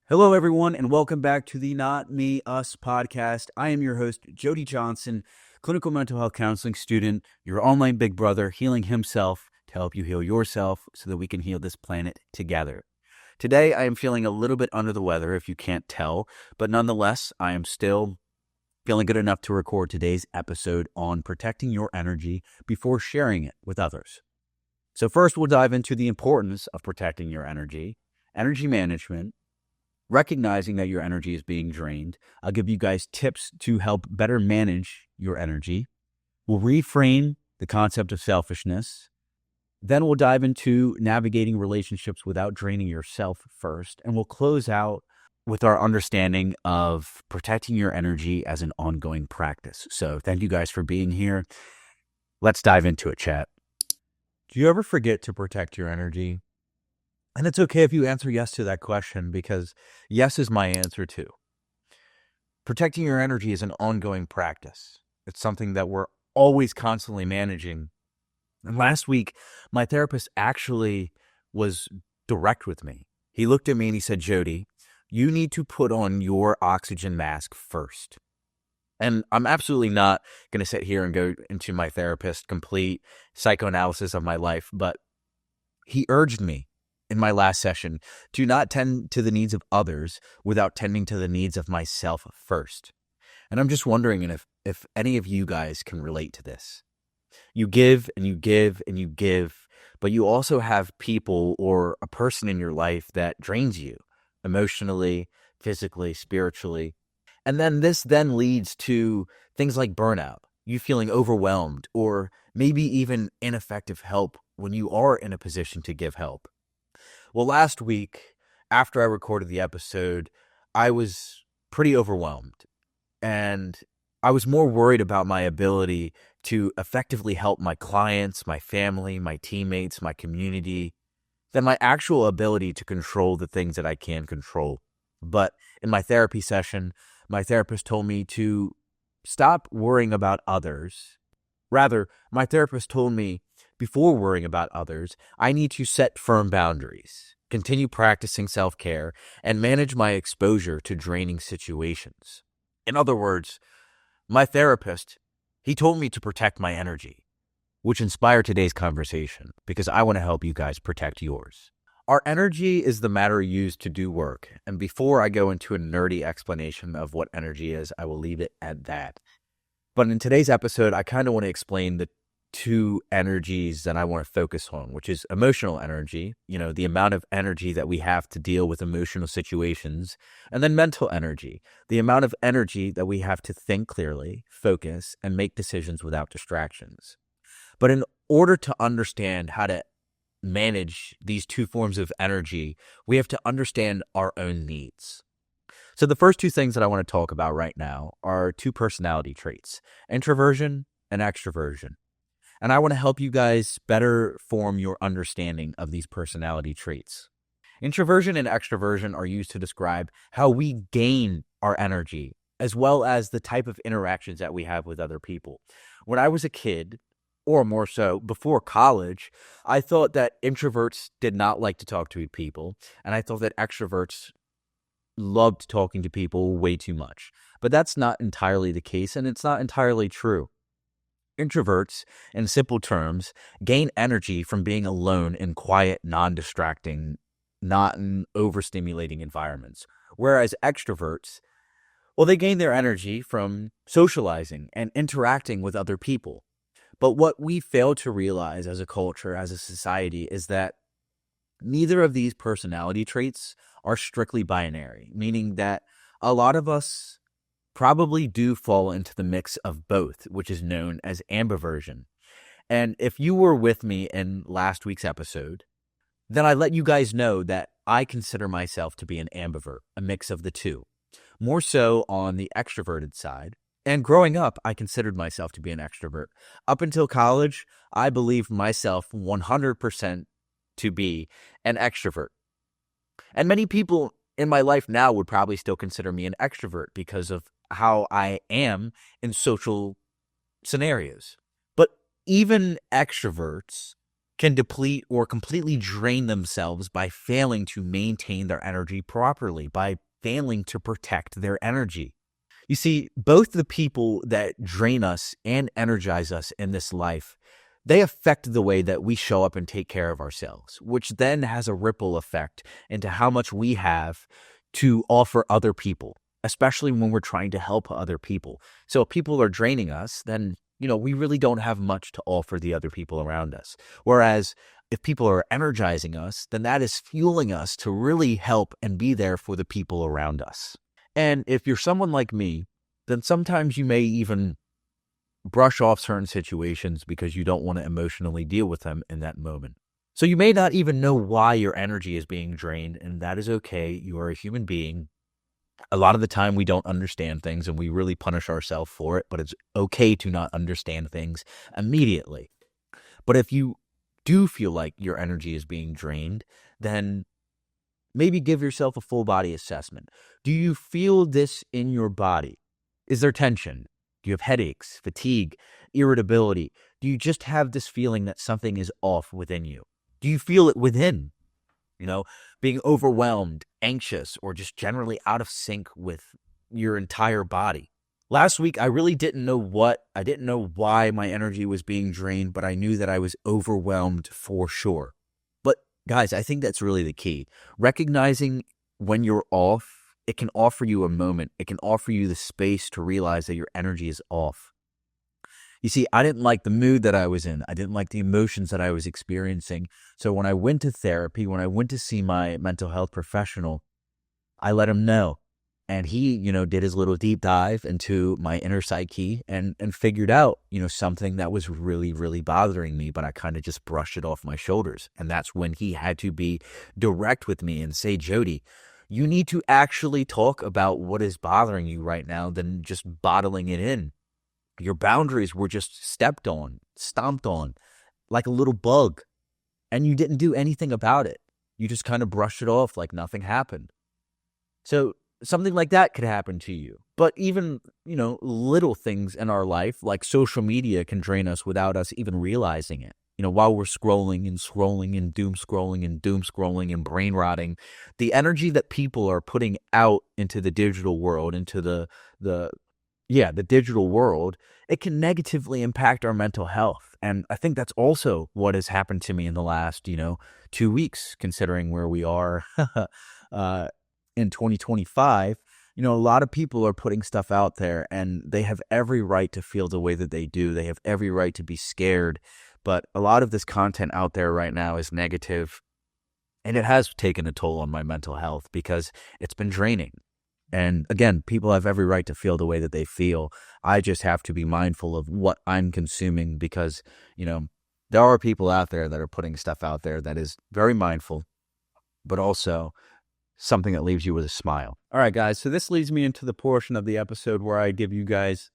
Hello, everyone, and welcome back to the Not Me, Us podcast. I am your host, Jody Johnson, clinical mental health counseling student, your online big brother, healing himself to help you heal yourself so that we can heal this planet together. Today, I am feeling a little bit under the weather, if you can't tell, but nonetheless, I am still feeling good enough to record today's episode on protecting your energy before sharing it with others. So first, we'll dive into the importance of protecting your energy management, recognizing that your energy is being drained. I'll give you guys tips to help better manage your energy. We'll reframe the concept of selfishness. Then we'll dive into navigating relationships without draining yourself first. And we'll close out with our understanding of protecting your energy as an ongoing practice. So thank you guys for being here. Let's dive into it, chat. Do you ever forget to protect your energy? And it's okay if you answer yes to that question, because yes is my answer too. Protecting your energy is an ongoing practice. It's something that we're always constantly managing. And last week, my therapist actually was direct with me. He looked at me and he said, Jody, you need to put on your oxygen mask first. And I'm absolutely not going to sit here and go into my therapist complete psychoanalysis of my life, but he urged me in my last session to not tend to the needs of others without tending to the needs of myself first. And I'm just wondering if any of you guys can relate to this. You give and you give and you give, but you also have people or a person in your life that drains you emotionally, physically, spiritually. And then this then leads to things like burnout, you feeling overwhelmed, or maybe even ineffective help when you are in a position to give help. Well, last week, after I recorded the episode, I was pretty overwhelmed, and I was more worried about my ability to effectively help my clients, my family, my teammates, my community, than my actual ability to control the things that I can control. But in my therapy session, my therapist told me to stop worrying about others. Rather, my therapist told me, before worrying about others, I need to set firm boundaries, continue practicing self-care, and manage my exposure to draining situations. In other words, my therapist, he told me to protect my energy, which inspired today's conversation because I want to help you guys protect yours. Our energy is the matter used to do work, and before I go into a nerdy explanation of what energy is, I will leave it at that. But in today's episode, I kind of want to explain the two energies that I want to focus on, which is emotional energy, the amount of energy that we have to deal with emotional situations, and then mental energy, the amount of energy that we have to think clearly, focus, and make decisions without distractions. But in order to understand how to manage these two forms of energy, we have to understand our own needs. So the first two things that I want to talk about right now are two personality traits, introversion and extroversion. And I want to help you guys better form your understanding of these personality traits. Introversion and extroversion are used to describe how we gain our energy, as well as the type of interactions that we have with other people. When I was a kid, or more so before college, I thought that introverts did not like to talk to people, and I thought that extroverts loved talking to people way too much. But that's not entirely the case, and it's not entirely true. Introverts, in simple terms, gain energy from being alone in quiet, non-distracting, not in overstimulating environments. Whereas extroverts, well, they gain their energy from socializing and interacting with other people. But what we fail to realize as a culture, as a society, is that neither of these personality traits are strictly binary, meaning that a lot of us probably do fall into the mix of both, which is known as ambiversion. And if you were with me in last week's episode, then I let you guys know that I consider myself to be an ambivert, a mix of the two, more so on the extroverted side. And growing up, I considered myself to be an extrovert. Up until college, I believed myself 100% to be an extrovert. And many people in my life now would probably still consider me an extrovert because of how I am in social scenarios. But even extroverts can deplete or completely drain themselves by failing to maintain their energy properly, by failing to protect their energy. You see, both the people that drain us and energize us in this life, they affect the way that we show up and take care of ourselves, which then has a ripple effect into how much we have to offer other people, especially when we're trying to help other people. So if people are draining us, then, we really don't have much to offer the other people around us. Whereas if people are energizing us, then that is fueling us to really help and be there for the people around us. And if you're someone like me, then sometimes you may even brush off certain situations because you don't want to emotionally deal with them in that moment. So you may not even know why your energy is being drained, and that is okay. You are a human being. A lot of the time we don't understand things and we really punish ourselves for it, but it's okay to not understand things immediately. But if you do feel like your energy is being drained, then maybe give yourself a full body assessment. Do you feel this in your body? Is there tension? Do you have headaches, fatigue, irritability? Do you just have this feeling that something is off within you? Do you feel it within? Being overwhelmed, anxious, or just generally out of sync with your entire body. Last week, I really didn't know why my energy was being drained, but I knew that I was overwhelmed for sure. But guys, I think that's really the key. Recognizing when you're off, it can offer you a moment. It can offer you the space to realize that your energy is off. You see, I didn't like the mood that I was in. I didn't like the emotions that I was experiencing. So when I went to therapy, when I went to see my mental health professional, I let him know. And he, did his little deep dive into my inner psyche and figured out, something that was really, really bothering me, but I kind of just brushed it off my shoulders. And that's when he had to be direct with me and say, Jody, you need to actually talk about what is bothering you right now than just bottling it in. Your boundaries were just stepped on, stomped on like a little bug, and you didn't do anything about it. You just kind of brushed it off like nothing happened. So something like that could happen to you. But even, little things in our life, like social media, can drain us without us even realizing it. While we're scrolling and scrolling and doom scrolling and brain rotting, the energy that people are putting out into the digital world, into the digital world, it can negatively impact our mental health. And I think that's also what has happened to me in the last, 2 weeks, considering where we are in 2025. A lot of people are putting stuff out there and they have every right to feel the way that they do. They have every right to be scared. But a lot of this content out there right now is negative, and it has taken a toll on my mental health because it's been draining. And again, people have every right to feel the way that they feel. I just have to be mindful of what I'm consuming because, there are people out there that are putting stuff out there that is very mindful, but also something that leaves you with a smile. All right, guys. So this leads me into the portion of the episode where I give you guys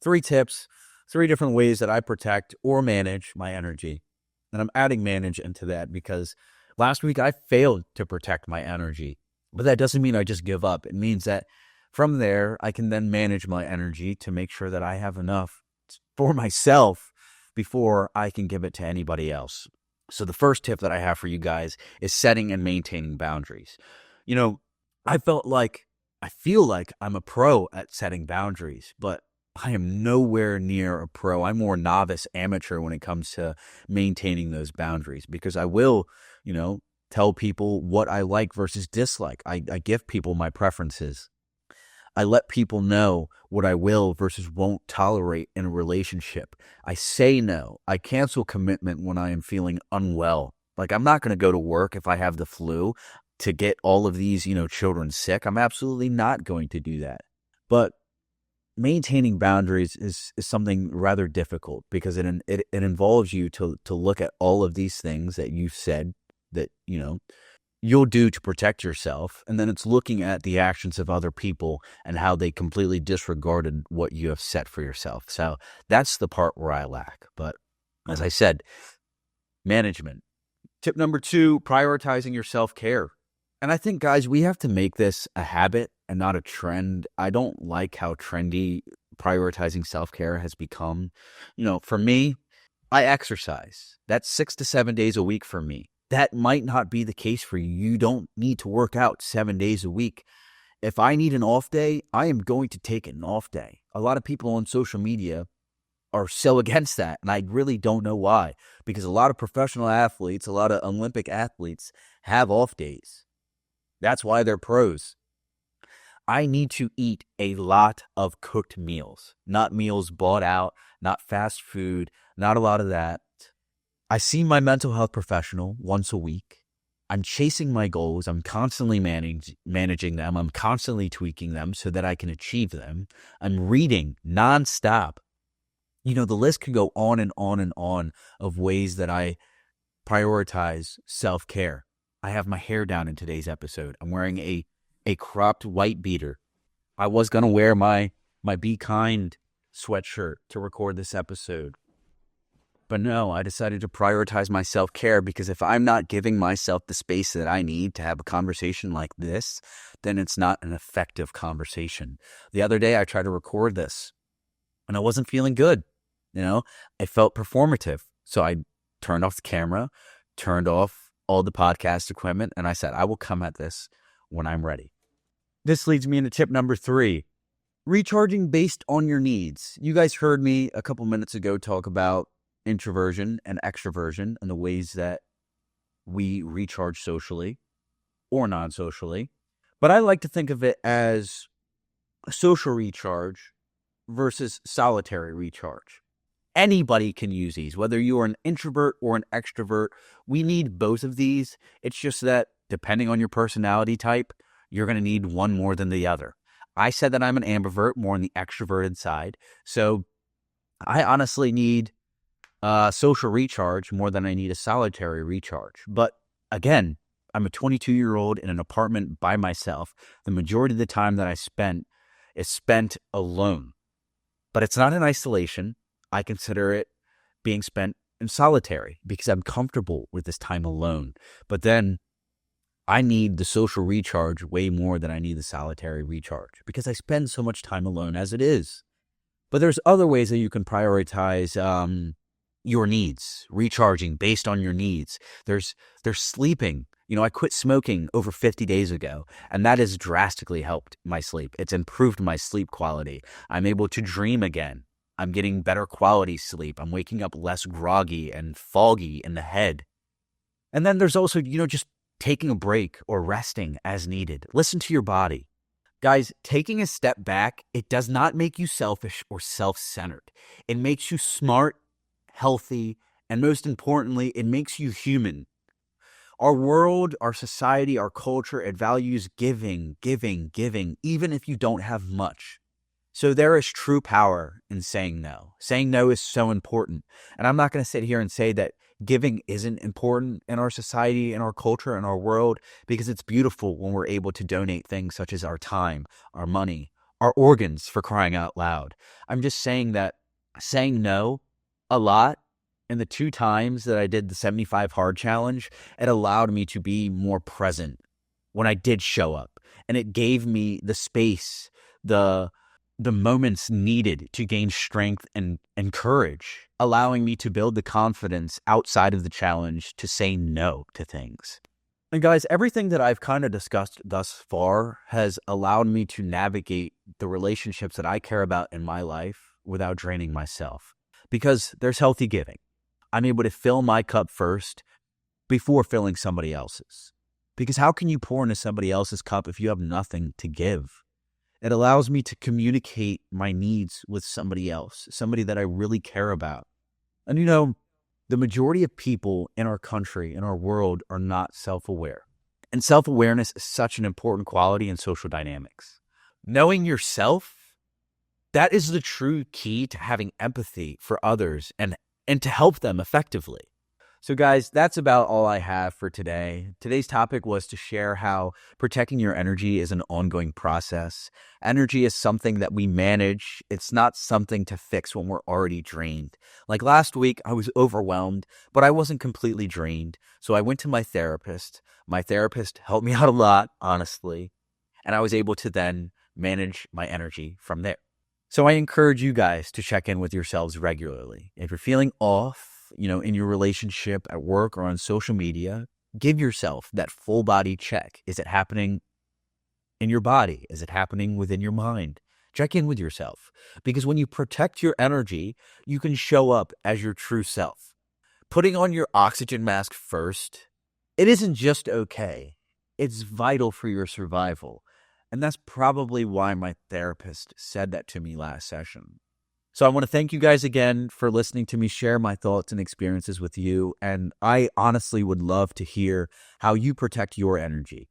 3 tips, 3 different ways that I protect or manage my energy. And I'm adding manage into that because last week I failed to protect my energy. But that doesn't mean I just give up. It means that from there, I can then manage my energy to make sure that I have enough for myself before I can give it to anybody else. So the first tip that I have for you guys is setting and maintaining boundaries. I feel like I'm a pro at setting boundaries, but I am nowhere near a pro. I'm more novice amateur when it comes to maintaining those boundaries because I will, tell people what I like versus dislike. I give people my preferences. I let people know what I will versus won't tolerate in a relationship. I say no. I cancel commitment when I am feeling unwell. Like, I'm not going to go to work if I have the flu to get all of these, children sick. I'm absolutely not going to do that. But maintaining boundaries is something rather difficult because it involves you to look at all of these things that you've said that, you'll do to protect yourself. And then it's looking at the actions of other people and how they completely disregarded what you have set for yourself. So that's the part where I lack. But as I said, management. Tip number 2, prioritizing your self-care. And I think, guys, we have to make this a habit and not a trend. I don't like how trendy prioritizing self-care has become. For me, I exercise. That's 6 to 7 days a week for me. That might not be the case for you. You don't need to work out 7 days a week. If I need an off day, I am going to take an off day. A lot of people on social media are so against that, and I really don't know why. Because a lot of professional athletes, a lot of Olympic athletes have off days. That's why they're pros. I need to eat a lot of cooked meals, not meals bought out, not fast food, not a lot of that. I see my mental health professional once a week. I'm chasing my goals. I'm constantly managing them. I'm constantly tweaking them so that I can achieve them. I'm reading nonstop. The list can go on and on and on of ways that I prioritize self-care. I have my hair down in today's episode. I'm wearing a cropped white beater. I was going to wear my Be Kind sweatshirt to record this episode. But no, I decided to prioritize my self-care because if I'm not giving myself the space that I need to have a conversation like this, then it's not an effective conversation. The other day I tried to record this and I wasn't feeling good. I felt performative. So I turned off the camera, turned off all the podcast equipment, and I said, I will come at this when I'm ready. This leads me into tip number 3, recharging based on your needs. You guys heard me a couple minutes ago talk about introversion and extroversion and the ways that we recharge socially or non-socially. But I like to think of it as a social recharge versus solitary recharge. Anybody can use these, whether you are an introvert or an extrovert. We need both of these. It's just that depending on your personality type, you're going to need one more than the other. I said that I'm an ambivert, more on the extroverted side. So I honestly need social recharge more than I need a solitary recharge. But again, I'm a 22-year-old in an apartment by myself. The majority of the time that I spent is spent alone. But it's not in isolation. I consider it being spent in solitary because I'm comfortable with this time alone. But then I need the social recharge way more than I need the solitary recharge because I spend so much time alone as it is. But there's other ways that you can prioritize your needs, recharging based on your needs. There's sleeping. I quit smoking over 50 days ago, and that has drastically helped my sleep. It's improved my sleep quality. I'm able to dream again. I'm getting better quality sleep. I'm waking up less groggy and foggy in the head. And then there's also, just taking a break or resting as needed. Listen to your body. Guys, taking a step back, it does not make you selfish or self-centered. It makes you smart, healthy, and most importantly, it makes you human. Our world, our society, our culture, it values giving, even if you don't have much. So there is true power in saying no. Saying no is so important. And I'm not going to sit here and say that giving isn't important in our society, in our culture, in our world, because it's beautiful when we're able to donate things such as our time, our money, our organs, for crying out loud. I'm just saying that saying no a lot, and the 2 times that I did the 75 hard challenge, it allowed me to be more present when I did show up. And it gave me the space, the moments needed to gain strength and courage, allowing me to build the confidence outside of the challenge to say no to things. And guys, everything that I've kind of discussed thus far has allowed me to navigate the relationships that I care about in my life without draining myself. Because there's healthy giving. I'm able to fill my cup first before filling somebody else's. Because how can you pour into somebody else's cup if you have nothing to give? It allows me to communicate my needs with somebody else, somebody that I really care about. And the majority of people in our country, in our world, are not self-aware. And self-awareness is such an important quality in social dynamics. Knowing yourself, that is the true key to having empathy for others and to help them effectively. So guys, that's about all I have for today. Today's topic was to share how protecting your energy is an ongoing process. Energy is something that we manage. It's not something to fix when we're already drained. Like last week, I was overwhelmed, but I wasn't completely drained. So I went to my therapist. My therapist helped me out a lot, honestly. And I was able to then manage my energy from there. So I encourage you guys to check in with yourselves regularly. If you're feeling off, in your relationship at work or on social media, give yourself that full body check. Is it happening in your body? Is it happening within your mind? Check in with yourself, because when you protect your energy, you can show up as your true self. Putting on your oxygen mask first, it isn't just okay. It's vital for your survival. And that's probably why my therapist said that to me last session. So I want to thank you guys again for listening to me share my thoughts and experiences with you. And I honestly would love to hear how you protect your energy.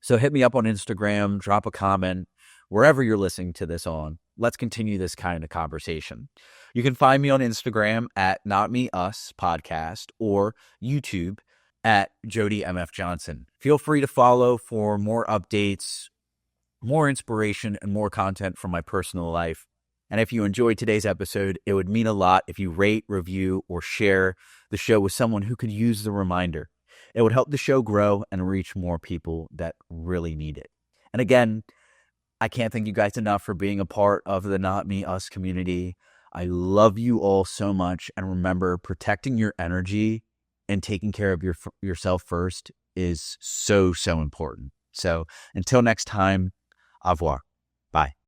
So hit me up on Instagram, drop a comment, wherever you're listening to this on. Let's continue this kind of conversation. You can find me on Instagram at Not Me Us Podcast or YouTube at jodimfjohnson. Feel free to follow for more updates, more inspiration, and more content from my personal life. And if you enjoyed today's episode, it would mean a lot if you rate, review, or share the show with someone who could use the reminder. It would help the show grow and reach more people that really need it. And again, I can't thank you guys enough for being a part of the Not Me Us community. I love you all so much. And remember, protecting your energy and taking care of yourself first is so, so important. So until next time, au revoir. Bye.